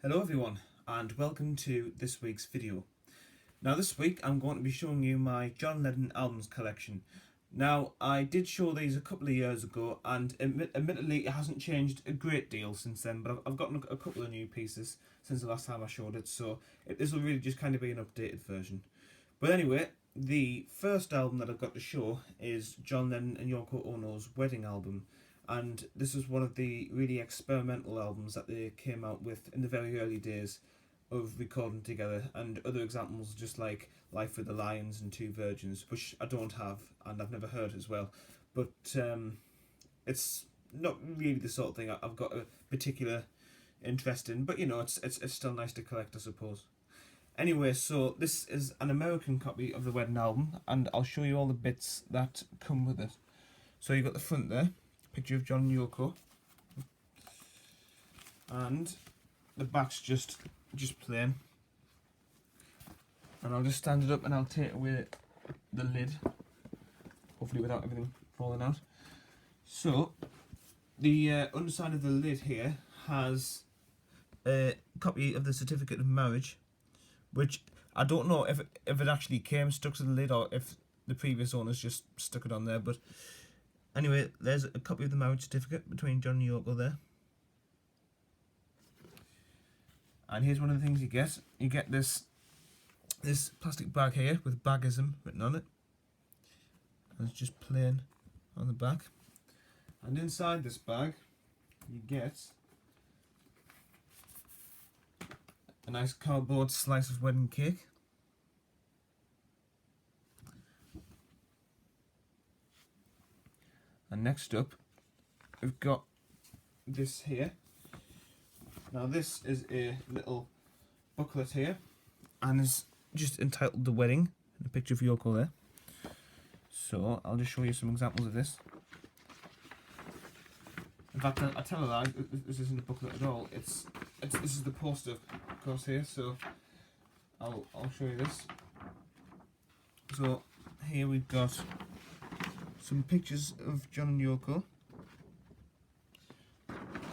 Hello everyone and welcome to this week's video. Now this week I'm going to be showing you my John Lennon albums collection. Now I did show these a couple of years ago and admittedly it hasn't changed a great deal since then, but I've gotten a couple of new pieces since the last time I showed it, so this will really just kind of be an updated version. But anyway, the first album that I've got to show is John Lennon and Yoko Ono's wedding album. And this is one of the really experimental albums that they came out with in the very early days of recording together, and other examples just like Life with the Lions and Two Virgins, which I don't have and I've never heard as well, but it's not really the sort of thing I've got a particular interest in, but you know, it's still nice to collect, I suppose. Anyway, so this is an American copy of the wedding album, and I'll show you all the bits that come with it. So you've got the front there, picture of John and Yoko, and the back's just plain. And I'll just stand it up and I'll take away the lid, hopefully without everything falling out. So the underside of the lid here has a copy of the certificate of marriage, which I don't know if it actually came stuck to the lid or if the previous owners just stuck it on there, but anyway, there's a copy of the marriage certificate between John and Yoko there. And here's one of the things you get. You get this plastic bag here with Bagism written on it. And it's just plain on the back. And inside this bag, you get a nice cardboard slice of wedding cake. And next up, we've got this here. Now this is a little booklet here, and is just entitled The Wedding, and a picture of Yoko there. So I'll just show you some examples of this. In fact, I tell a lie, this isn't a booklet at all. This is the poster, of course, here. So I'll show you this. So here we've got some pictures of John and Yoko,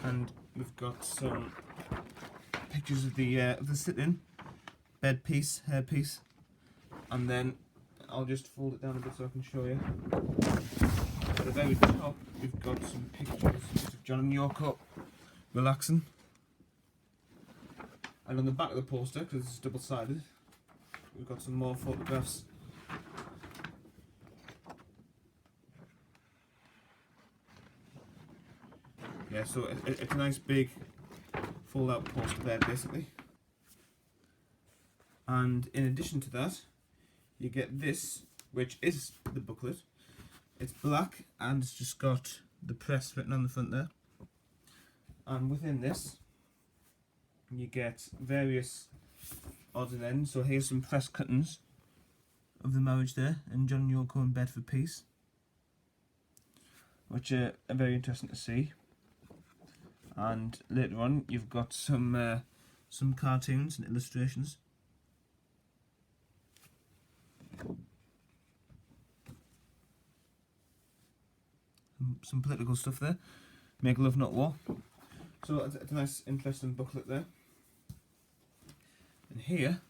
and we've got some pictures of the sit-in bed piece, hair piece, and then I'll just fold it down a bit so I can show you. At the very top, we've got some pictures of John and Yoko relaxing, and on the back of the poster, because it's double-sided, we've got some more photographs. Yeah, so it's a nice big fold-out poster there, basically. And in addition to that, you get this, which is the booklet. It's black and it's just got the press written on the front there. And within this, you get various odds and ends. So here's some press cuttings of the marriage there, and John and Yoko in bed for peace, which are very interesting to see. And later on, you've got some cartoons and illustrations. Some political stuff there. Make love, not war. So it's a nice, interesting booklet there. And here,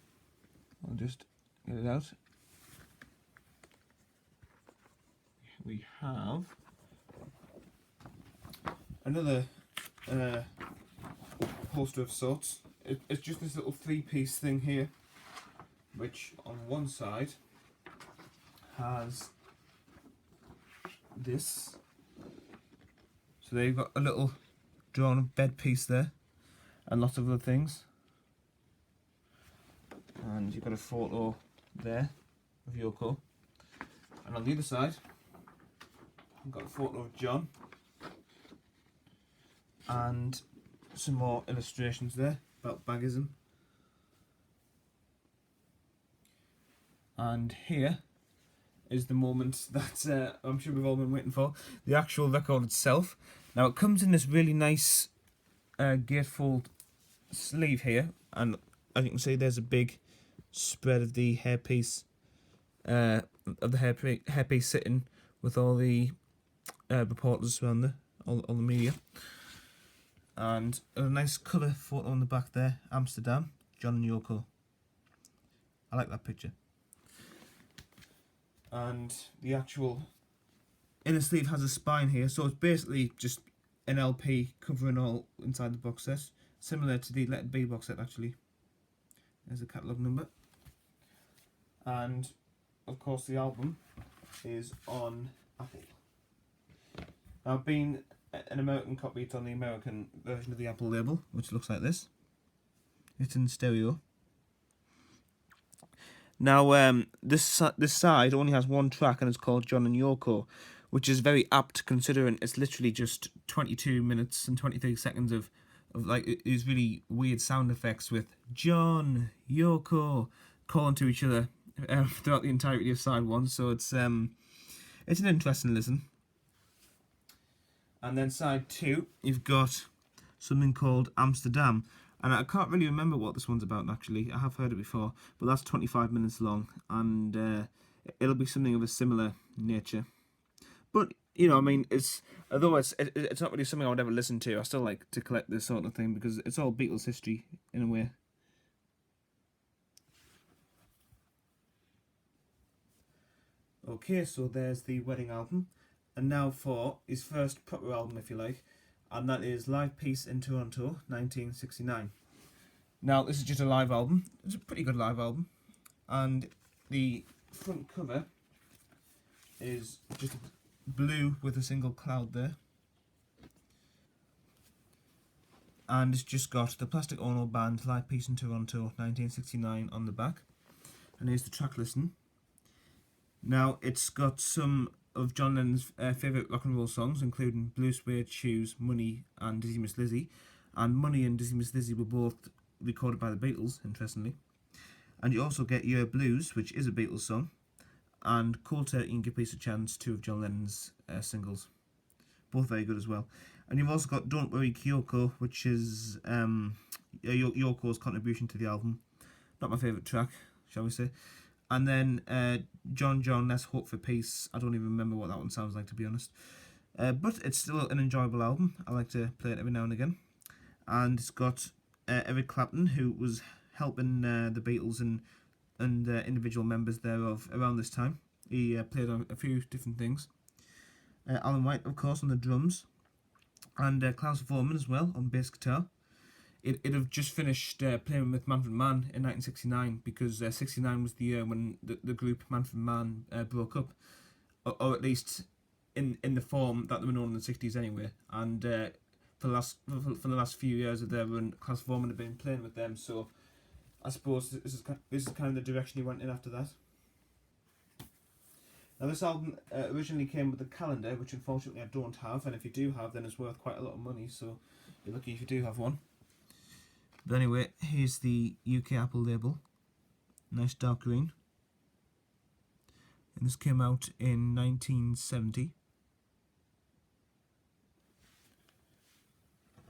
I'll just get it out. We have another poster of sorts. It's just this little three-piece thing here, which on one side has this. So there you've got a little drawn bed piece there, and lots of other things. And you've got a photo there of Yoko. And on the other side, I've got a photo of John. And some more illustrations there about Bagism. And here is the moment that I'm sure we've all been waiting for, the actual record itself. Now it comes in this really nice gatefold sleeve here, and as you can see there's a big spread of the hairpiece, hairpiece sitting with all the reporters around there, all the media. And a nice colour photo on the back there, Amsterdam, John and Yoko. I like that picture. And the actual inner sleeve has a spine here, so it's basically just an LP covering all inside the box set, similar to the Let It Be box set actually. There's a catalogue number. And of course the album is on Apple. Now, being an American copy, it's on the American version of the Apple label, which looks like this. It's in stereo. Now, this side only has one track, and it's called John and Yoko, which is very apt considering it's literally just 22 minutes and 23 seconds of like these really weird sound effects with John, Yoko calling to each other throughout the entirety of side one. So it's an interesting listen. And then side two, you've got something called Amsterdam. And I can't really remember what this one's about, actually. I have heard it before, but that's 25 minutes long. And it'll be something of a similar nature. But, you know, I mean, although it's not really something I would ever listen to, I still like to collect this sort of thing because it's all Beatles history, in a way. Okay, so there's the wedding album. And now for his first proper album, if you like, and that is Live Peace in Toronto, 1969. Now, this is just a live album. It's a pretty good live album. And the front cover is just blue with a single cloud there. And it's just got the Plastic Ono Band, Live Peace in Toronto, 1969 on the back. And here's the track listing. Now, it's got some of John Lennon's favourite rock and roll songs, including Blue Suede Shoes, Money and Dizzy Miss Lizzy. And Money and Dizzy Miss Lizzy were both recorded by the Beatles, interestingly. And you also get Your Blues, which is a Beatles song, and Cold Turkey and Give Peace a Chance, two of John Lennon's singles. Both very good as well. And you've also got Don't Worry Kyoko, which is Yoko's contribution to the album. Not my favourite track, shall we say. And then John, Let's Hope for Peace. I don't even remember what that one sounds like, to be honest. But it's still an enjoyable album. I like to play it every now and again. And it's got Eric Clapton, who was helping the Beatles and individual members thereof around this time. He played on a few different things. Alan White, of course, on the drums. And Klaus Voormann as well on bass guitar. It have just finished playing with Manfred Mann in 1969 because 69 was the year when the group Manfred Mann broke up, or at least in the form that they were known in the 60s anyway. And for the last few years of their run, Klaus Voormann had been playing with them. So I suppose this is kind of the direction he went in after that. Now, this album originally came with a calendar, which unfortunately I don't have, and if you do have, then it's worth quite a lot of money. So you're lucky if you do have one. But anyway, here's the UK Apple label. Nice dark green. And this came out in 1970.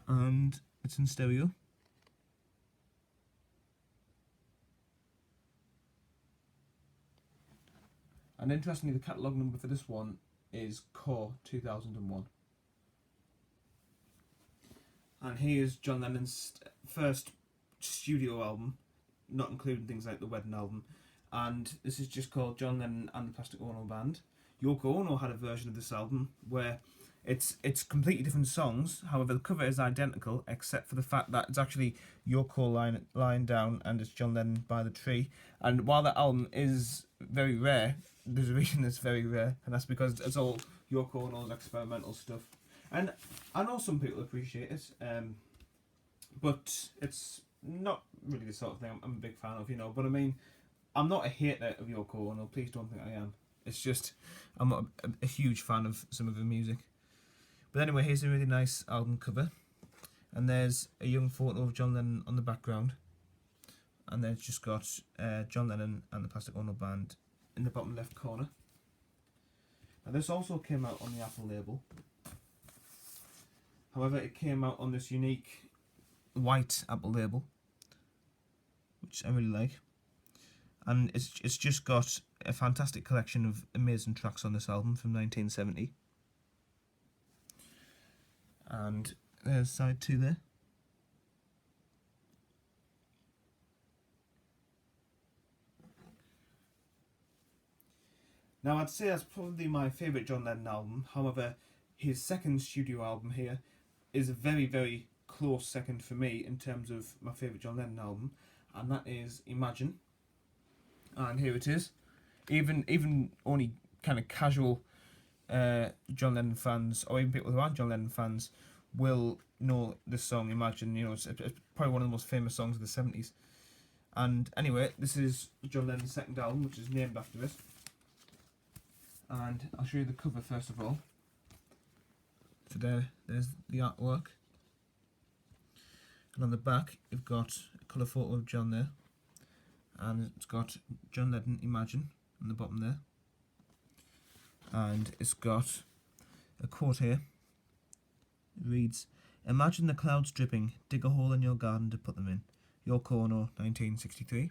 And it's in stereo. And interestingly, the catalogue number for this one is Core 2001. And here's John Lennon's first studio album, not including things like the wedding album. And this is just called John Lennon and the Plastic Ono Band. Yoko Ono had a version of this album where it's completely different songs. However, the cover is identical, except for the fact that it's actually Yoko lying down and it's John Lennon by the tree. And while that album is very rare, there's a reason it's very rare, and that's because it's all Yoko Ono's experimental stuff. And I know some people appreciate it, but it's not really the sort of thing I'm a big fan of, you know. But I mean, I'm not a hater of Yoko Ono, please don't think I am. It's just, I'm not a huge fan of some of her music. But anyway, here's a really nice album cover. And there's a young photo of John Lennon on the background. And then it's just got John Lennon and the Plastic Ono Band in the bottom left corner. Now, this also came out on the Apple label. However, it came out on this unique white Apple label, which I really like. And it's just got a fantastic collection of amazing tracks on this album from 1970. And There's side 2 there. Now I'd say that's probably my favourite John Lennon album. However, his second studio album here is a very, very close second for me in terms of my favourite John Lennon album, and that is Imagine. And here it is. Even only kind of casual John Lennon fans, or even people who aren't John Lennon fans, will know this song, Imagine. You know, it's probably one of the most famous songs of the 70s. And anyway, this is John Lennon's second album, which is named after it. And I'll show you the cover first of all. So there's the artwork. And on the back, you've got a colour photo of John there. And it's got John Lennon, Imagine, on the bottom there. And it's got a quote here. It reads, "Imagine the clouds dripping, dig a hole in your garden to put them in. Yoko Ono, 1963.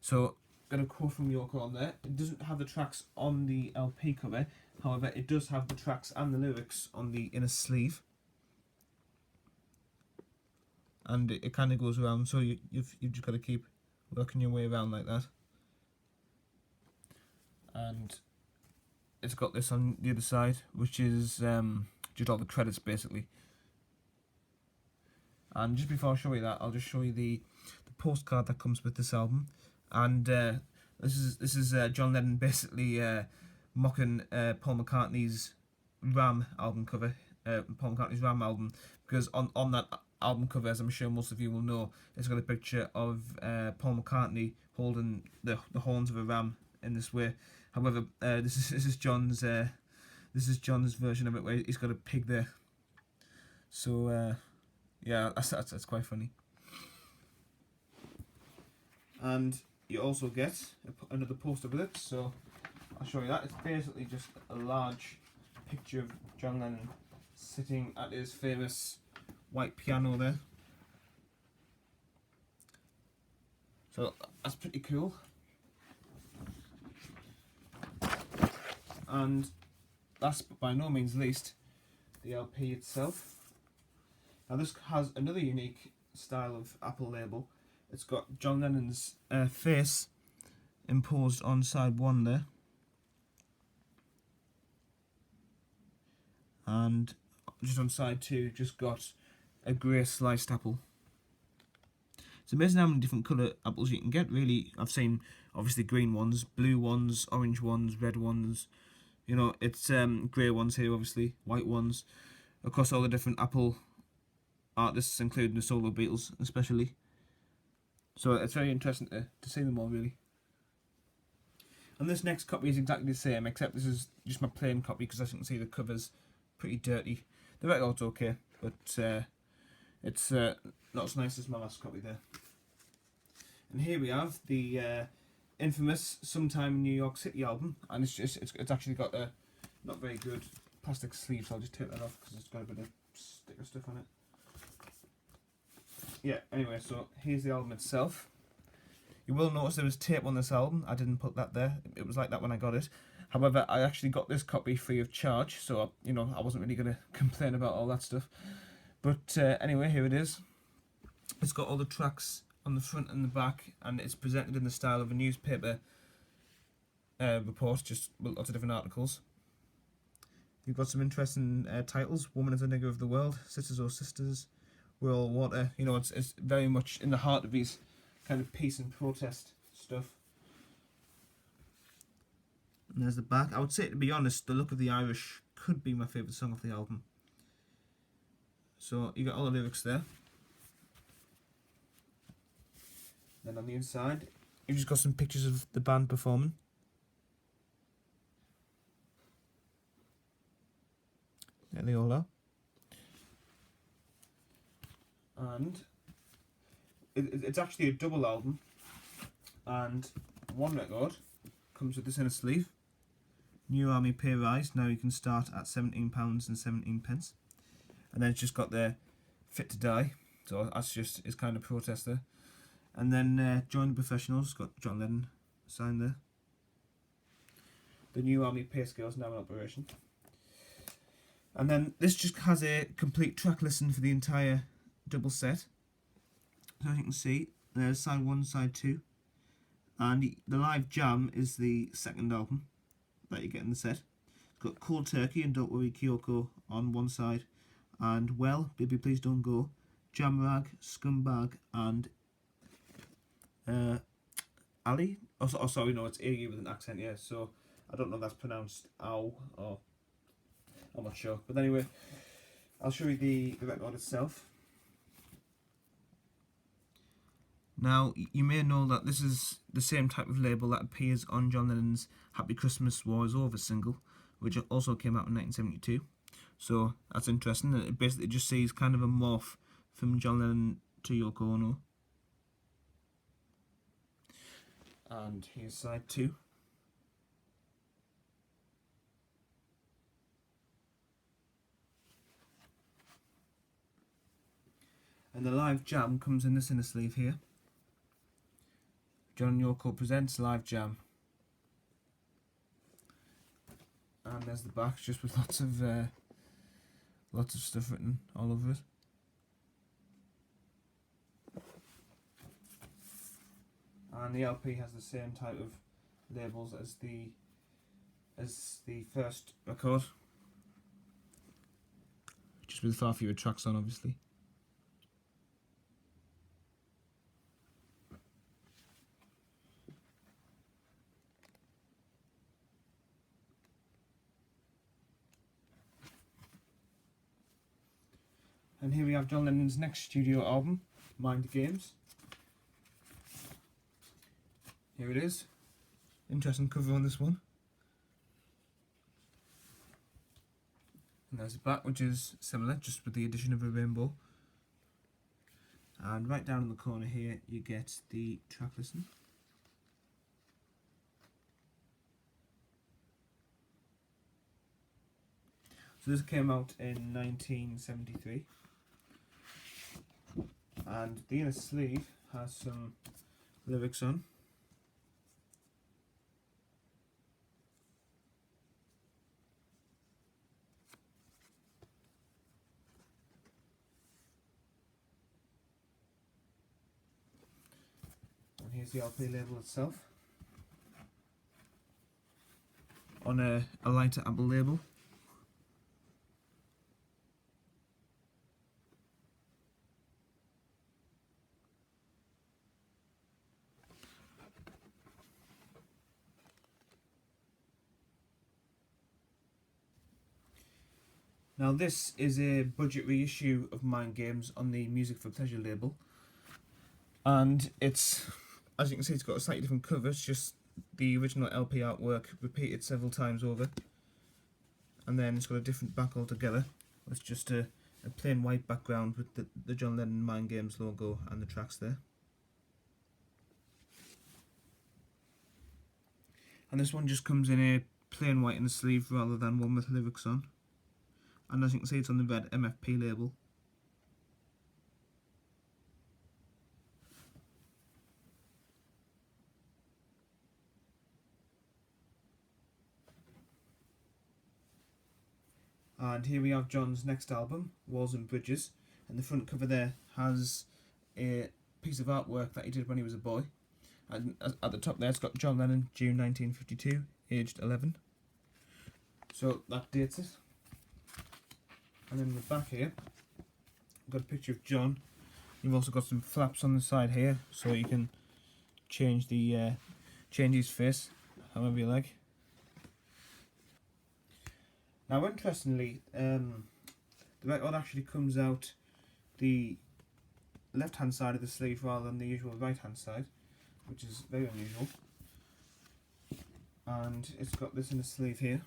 So, got a quote from Yoko on there. It doesn't have the tracks on the LP cover, however, it does have the tracks and the lyrics on the inner sleeve. And it kind of goes around, so you've just got to keep working your way around like that. And it's got this on the other side, which is just all the credits basically. And just before I show you that, I'll just show you the postcard that comes with this album. And this is John Lennon basically mocking Paul McCartney's Ram album cover, Paul McCartney's Ram album, because on that album cover, as I'm sure most of you will know, it's got a picture of Paul McCartney holding the horns of a ram in this way. However, this is John's version of it, where he's got a pig there. So yeah, that's quite funny. And you also get another poster with it, so I'll show you that. It's basically just a large picture of John Lennon sitting at his famous white piano there. So that's pretty cool. And last but by no means least, the LP itself. Now this has another unique style of Apple label. It's got John Lennon's face imposed on side 1 there. And just on side 2, just got a grey sliced apple. It's amazing how many different colour apples you can get, really. I've seen, obviously, green ones, blue ones, orange ones, red ones. You know, it's grey ones here, obviously, white ones. Across all the different Apple artists, including the solo Beatles, especially. So it's very interesting to see them all, really. And this next copy is exactly the same, except this is just my plain copy, because as you can see, the cover's pretty dirty. The record's okay, but it's not as nice as my last copy there. And here we have the infamous Sometime in New York City album, and it's actually got a not very good plastic sleeve, so I'll just take that off because it's got a bit of sticker stuff on it. Yeah, anyway, so here's the album itself. You will notice there was tape on this album. I didn't put that there. It was like that when I got it. However, I actually got this copy free of charge, so you know I wasn't really going to complain about all that stuff. But anyway, here it is. It's got all the tracks on the front and the back, and it's presented in the style of a newspaper report, just with lots of different articles. You've got some interesting titles: "Woman is a Nigger of the World," "Sisters or Sisters," "We're All Water." You know, it's very much in the heart of these kind of peace and protest stuff. And there's the back. I would say, to be honest, "The Look of the Irish" could be my favourite song off the album. So you got all the lyrics there. Then on the inside, you've just got some pictures of the band performing. There they all are. And it's actually a double album, and one record comes with this inner sleeve. "New Army Pay Rise, now you can start at £17.17. And then it's just got the "Fit to Die," so that's just his kind of protest there. And then "Join the Professionals," got John Lennon signed there. "The New Army Pay Scale is now in operation." And then this just has a complete track listing for the entire double set. So as you can see, there's side 1, side 2. And the live jam is the second album that you get in the set. It's got Cold Turkey and Don't Worry Kyoko on one side, and Well, Baby Please Don't Go, Jam Rag, Scumbag, and Ali. Oh, sorry, no, it's Iggy with an accent, yeah. So I don't know if that's pronounced Ow, or I'm not sure. But anyway, I'll show you the record itself. Now, you may know that this is the same type of label that appears on John Lennon's Happy Christmas War Is Over single, which also came out in 1972. So that's interesting. It basically just sees kind of a morph from John Lennon to Yoko Ono. And here's side 2. And the live jam comes in this inner sleeve here. John and Yoko presents live jam. And there's the back, just with lots of stuff written all over it. And the LP has the same type of labels as the first record, just with far fewer tracks on, obviously. And here we have John Lennon's next studio album, Mind Games. Here it is. Interesting cover on this one. And there's the back, which is similar, just with the addition of a rainbow. And right down in the corner here, you get the track listing. So this came out in 1973. And the inner sleeve has some lyrics on. And here's the LP label itself, on a lighter apple label. Now this is a budget reissue of Mind Games on the Music for Pleasure label, and it's, as you can see, it's got a slightly different cover. It's just the original LP artwork repeated several times over, and then it's got a different back altogether. It's just a plain white background with the John Lennon Mind Games logo and the tracks there. And this one just comes in a plain white in the sleeve rather than one with lyrics on. And as you can see, it's on the red MFP label. And here we have John's next album, Walls and Bridges, and the front cover there has a piece of artwork that he did when he was a boy. And at the top there, it's got John Lennon, June 1952, aged 11. So that dates it. And then in the back here, I've got a picture of John. You've also got some flaps on the side here, so you can change the change his face however you like. Now, interestingly, the record actually comes out the left-hand side of the sleeve rather than the usual right-hand side, which is very unusual. And it's got this in the sleeve here.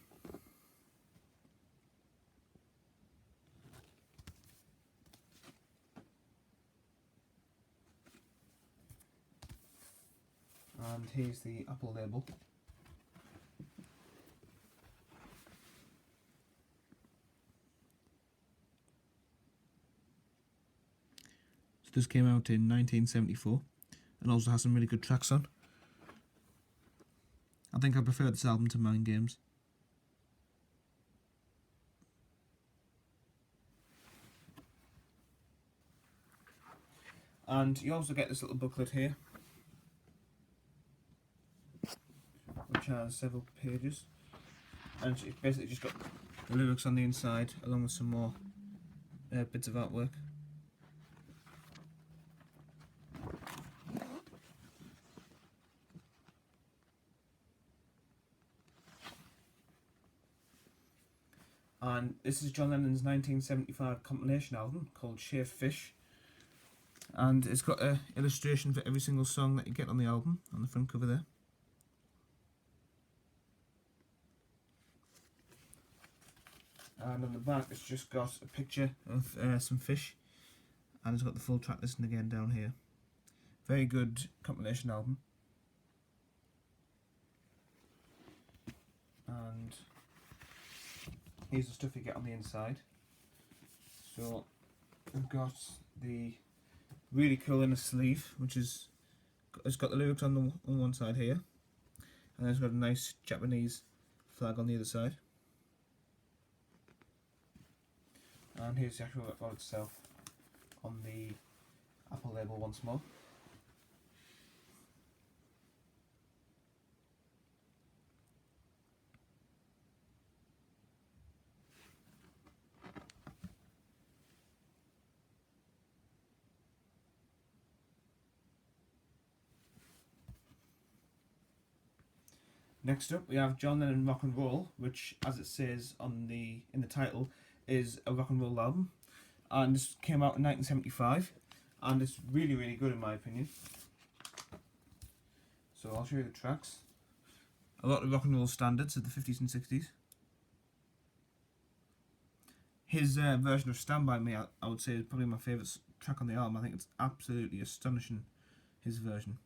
And here's the Apple label. So this came out in 1974 and also has some really good tracks on. I think I prefer this album to Mind Games. And you also get this little booklet here, which has several pages, and it's basically just got the lyrics on the inside along with some more bits of artwork. And this is John Lennon's 1975 compilation album called Shaved Fish, and it's got an illustration for every single song that you get on the album on the front cover there. And on the back it's just got a picture of some fish, and it's got the full track listing again down here. Very good compilation album. And here's the stuff you get on the inside. So we've got the really cool inner sleeve, which is, it's got the lyrics on one side here, and it's got a nice Japanese flag on the other side. And here's the actual record itself on the Apple label once more. Next up we have John Lennon Rock and Roll, which, as it says on in the title, is a rock and roll album, and this came out in 1975, and it's really, really good in my opinion. So I'll show you the tracks. A lot of rock and roll standards of the 50s and 60s. His version of Stand By Me, I would say, is probably my favourite track on the album. I think it's absolutely astonishing, his version.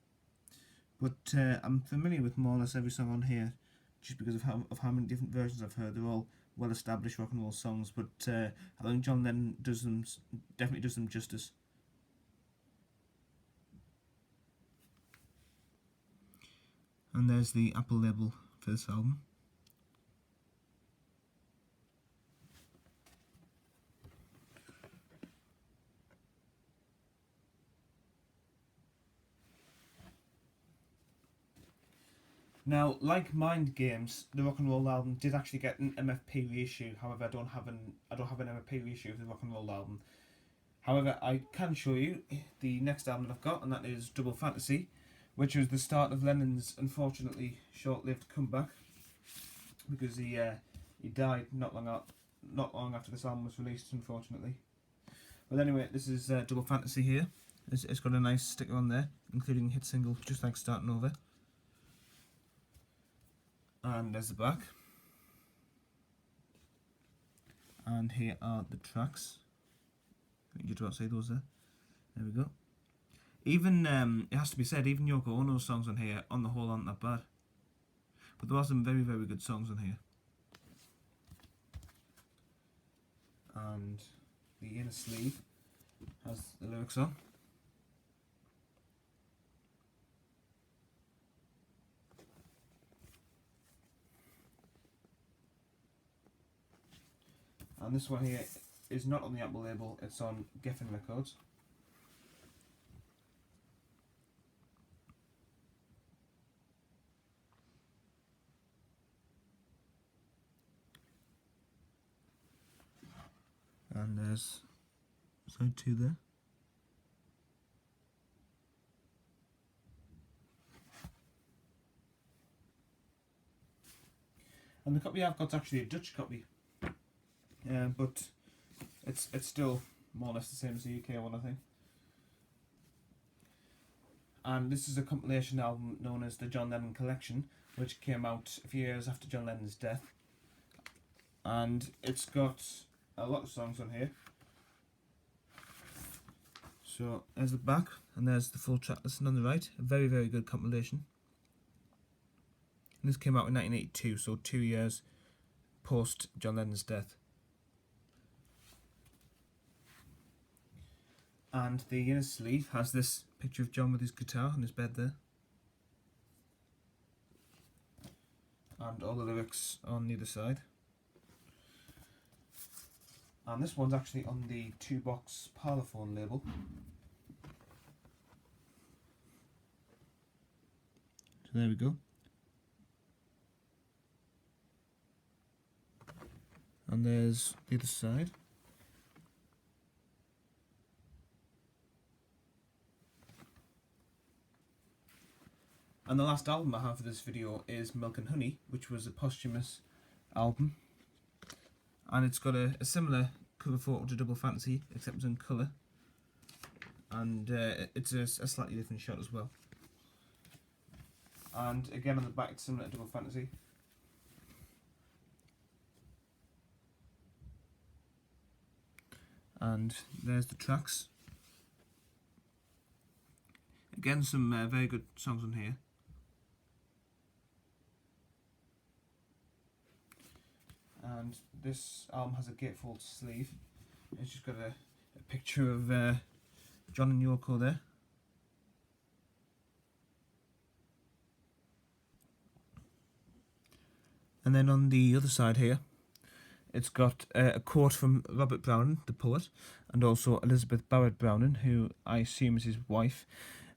But I'm familiar with more or less every song on here, just because of how many different versions I've heard. They're all well-established rock and roll songs, but I think John Lennon definitely does them justice. And there's the Apple label for this album. Now, like Mind Games, the Rock and Roll album did actually get an MFP reissue. However, I don't have an MFP reissue of the Rock and Roll album. However, I can show you the next album that I've got, and that is Double Fantasy, which was the start of Lennon's unfortunately short-lived comeback, because he died not long after this album was released, unfortunately. But anyway, this is Double Fantasy here. It's got a nice sticker on there, including hit single Just Like Starting Over. And there's the back. And here are the tracks. You just about say those there. There we go. Even, it has to be said, even Yoko Ono's songs on here, on the whole, aren't that bad. But there are some very, very good songs on here. And the inner sleeve has the lyrics on. And this one here is not on the Apple label, it's on Geffen Records. And there's side 2 there. And the copy I've got is actually a Dutch copy. But it's still more or less the same as the UK one, I think. And this is a compilation album known as the John Lennon Collection, which came out a few years after John Lennon's death. And it's got a lot of songs on here. So there's the back, and there's the full track listing on the right. A very, very good compilation. And this came out in 1982, so 2 years post John Lennon's death. And the inner sleeve has this picture of John with his guitar on his bed there. And all the lyrics on the other side. And this one's actually on the 2-box Parlophone label. So there we go. And there's the other side. And the last album I have for this video is Milk and Honey, which was a posthumous album. And it's got a similar cover photo to Double Fantasy, except it's in colour. And it's a slightly different shot as well. And again on the back it's similar to Double Fantasy. And there's the tracks. Again, some very good songs on here. And this album has a gatefold sleeve. It's just got a picture of John and Yoko there. And then on the other side here, it's got a quote from Robert Browning, the poet, and also Elizabeth Barrett Browning, who I assume is his wife.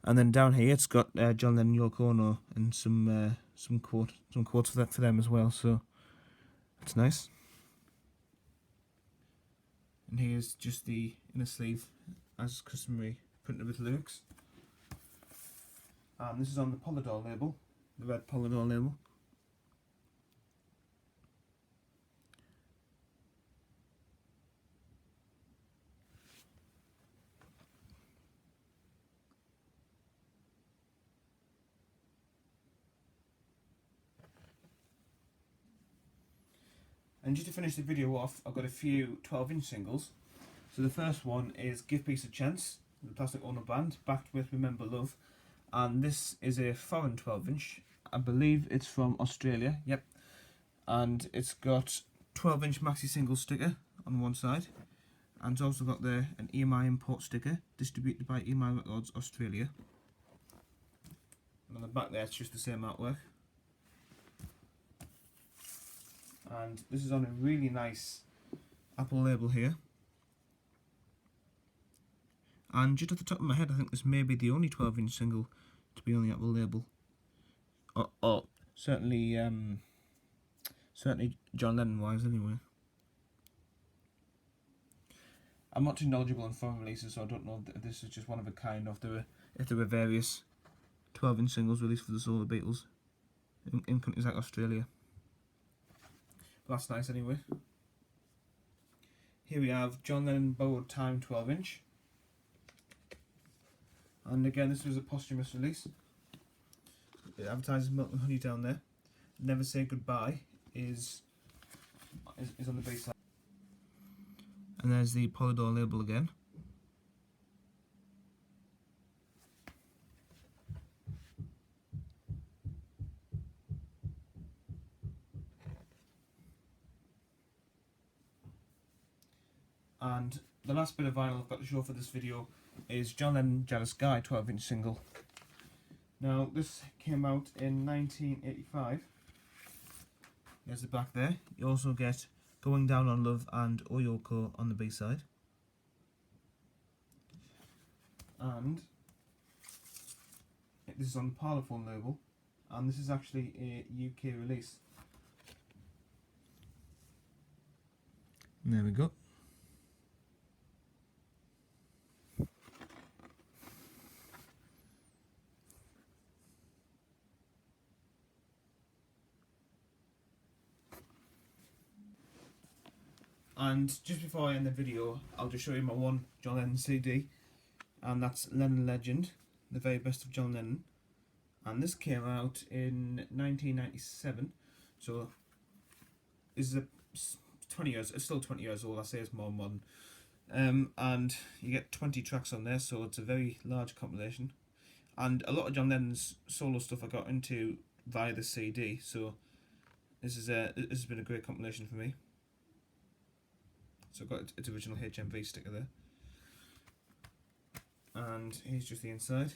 And then down here, it's got John Lennon, Yoko Ono, and some quotes for them as well. So it's nice. And here's just the inner sleeve, as customary, printed with lyrics. And this is on the Polydor label, the red Polydor label. And just to finish the video off, I've got a few 12-inch singles. So the first one is Give Peace a Chance, the plastic Ono Band, backed with Remember Love. And this is a foreign 12-inch. I believe it's from Australia, yep. And it's got 12-inch maxi single sticker on one side. And it's also got an EMI import sticker, distributed by EMI Records Australia. And on the back there, it's just the same artwork. And this is on a really nice Apple label here. And just off the top of my head, I think this may be the only 12-inch single to be on the Apple label. Or certainly John Lennon wise anyway. I'm not too knowledgeable on foreign releases, so I don't know if this is just one of a kind, or if there were various 12-inch singles released for the solo Beatles in countries like Australia. That's nice anyway. Here we have John Lennon Borrowed Time 12-inch. And again, this was a posthumous release. It advertises Milk and Honey down there. Never Say Goodbye is on the B side. And there's the Polydor label again. And the last bit of vinyl I've got to show for this video is John Lennon Jealous Guy 12-inch single. Now this came out in 1985. There's the back there. You also get Going Down on Love and O Yoko on the B-side. And this is on the Parlophone label, and this is actually a UK release. There we go. And just before I end the video, I'll just show you my one John Lennon CD, and that's Lennon Legend, the very best of John Lennon. And this came out in 1997, so this is 20 years. It's still 20 years old. I say it's more modern. And you get 20 tracks on there, so it's a very large compilation. And a lot of John Lennon's solo stuff I got into via the CD, so this has been a great compilation for me. So I've got its original HMV sticker there. And here's just the inside.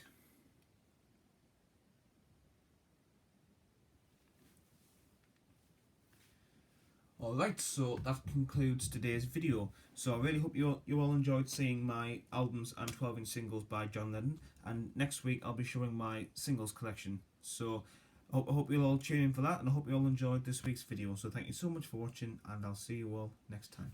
Alright, so that concludes today's video. So I really hope you all enjoyed seeing my albums and 12-inch singles by John Lennon. And next week I'll be showing my singles collection. So I hope you'll all tune in for that, and I hope you all enjoyed this week's video. So thank you so much for watching, and I'll see you all next time.